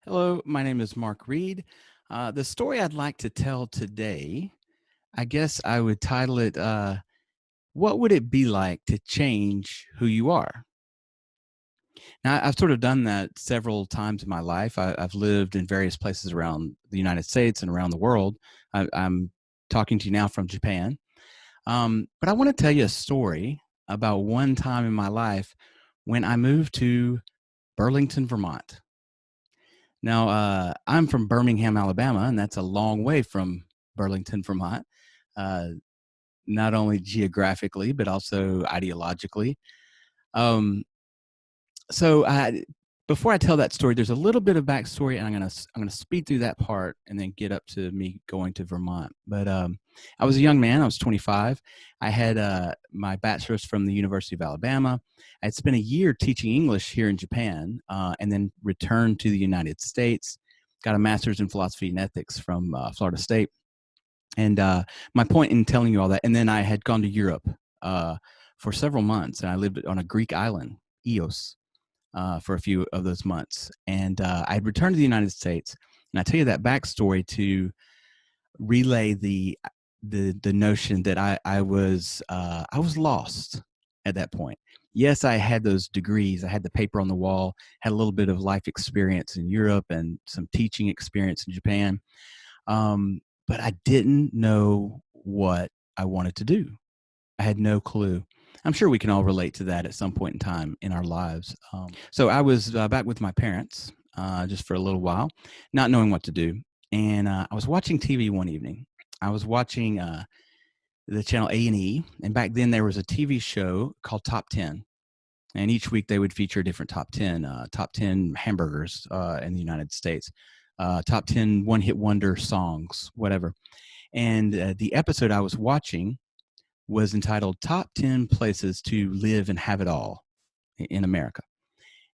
Hello, my name is Mark Reed. The story I'd like to tell today, I guess I would title it, What Would It Be Like to Change Who You Are? Now, I've sort of done that several times in my life. I've lived in various places around the United States and around the world. I'm talking to you now from Japan. But I want to tell you a story about one time in my life when I moved to Burlington, Vermont. Now, I'm from Birmingham, Alabama, and that's a long way from Burlington, Vermont, uh, not only geographically, but also ideologically. Um, so before I tell that story, there's a little bit of backstory, and I'm gonna speed through that part and then get up to me going to Vermont. But I was a young man. I was 25. I had my bachelor's from the University of Alabama. I had spent a year teaching English here in Japan, and then returned to the United States. Got a master's in philosophy and ethics from Florida State. And my point in telling you all that, and then I had gone to Europe for several months, and I lived on a Greek island, Eos, for a few of those months. And I had returned to the United States. And I tell you that backstory to relay the notion that I was lost at that point. Yes, I had those degrees. I had the paper on the wall, had a little bit of life experience in Europe and some teaching experience in Japan. But I didn't know what I wanted to do. I had no clue. I'm sure we can all relate to that at some point in time in our lives. So I was back with my parents just for a little while, not knowing what to do. And I was watching TV one evening. I was watching the channel A&E, and back then there was a TV show called Top 10. And each week they would feature a different top 10 hamburgers in the United States, top 10 one-hit wonder songs, whatever. And the episode I was watching was entitled Top 10 Places to Live and Have It All in America.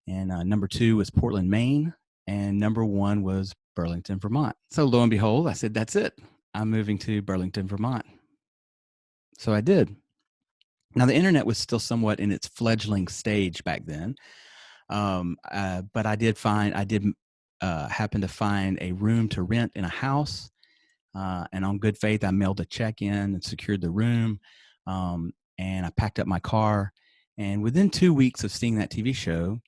And number 2 was Portland, Maine. And number 1 was Burlington, Vermont. So lo and behold, I said, that's it. I'm moving to Burlington, Vermont. So I did. Now, the internet was still somewhat in its fledgling stage back then. But I did happen to find a room to rent in a house. And on good faith, I mailed a check in and secured the room. And I packed up my car. And within 2 weeks of seeing that TV show,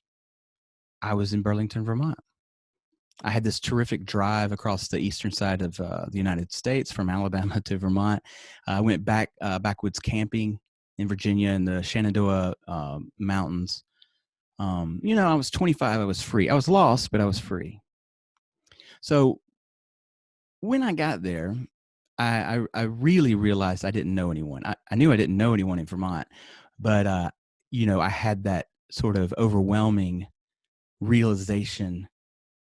I was in Burlington, Vermont. I had this terrific drive across the eastern side of the United States from Alabama to Vermont. I went backwoods camping in Virginia in the Shenandoah Mountains. I was 25. I was free. I was lost, but I was free. So when I got there, I really realized I didn't know anyone. I knew I didn't know anyone in Vermont, but I had that sort of overwhelming realization.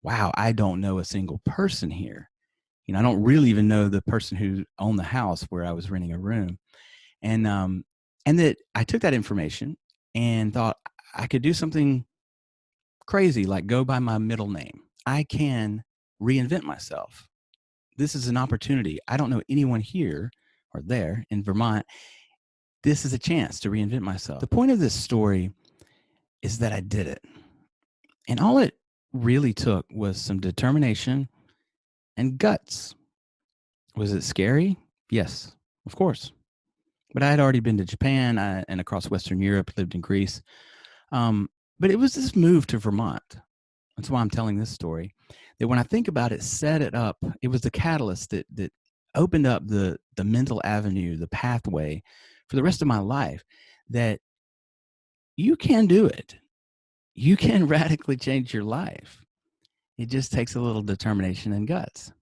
Wow, I don't know a single person here. I don't really even know the person who owned the house where I was renting a room, and that I took that information and thought I could do something crazy, like go by my middle name. I can reinvent myself. This is an opportunity. I don't know anyone here or there in Vermont. This is a chance to reinvent myself. The point of this story is that I did it. And all it really took was some determination and guts. Was it scary? Yes, of course. But I had already been to Japan and across Western Europe, lived in Greece. But it was this move to Vermont. That's why I'm telling this story. That when I think about it, set it up. It was the catalyst that opened up the mental avenue, the pathway for the rest of my life. That you can do it. You can radically change your life. It just takes a little determination and guts.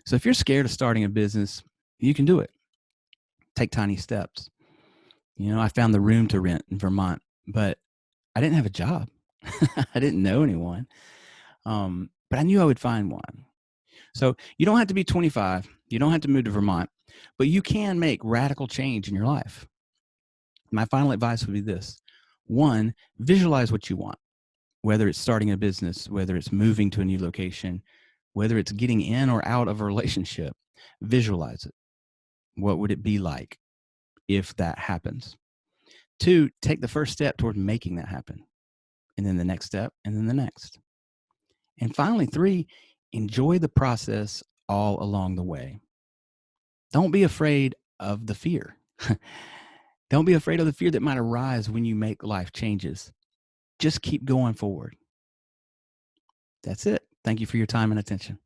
So if you're scared of starting a business, you can do it. Take tiny steps. I found the room to rent in Vermont, but I didn't have a job. I didn't know anyone. But I knew I would find one. So you don't have to be 25. You don't have to move to Vermont, but you can make radical change in your life. My final advice would be this. 1, visualize what you want, whether it's starting a business, whether it's moving to a new location, whether it's getting in or out of a relationship. Visualize it. What would it be like if that happens? 2, take the first step toward making that happen. And then the next step, and then the next. And finally, 3, enjoy the process all along the way. Don't be afraid of the fear. Don't be afraid of the fear that might arise when you make life changes. Just keep going forward. That's it. Thank you for your time and attention.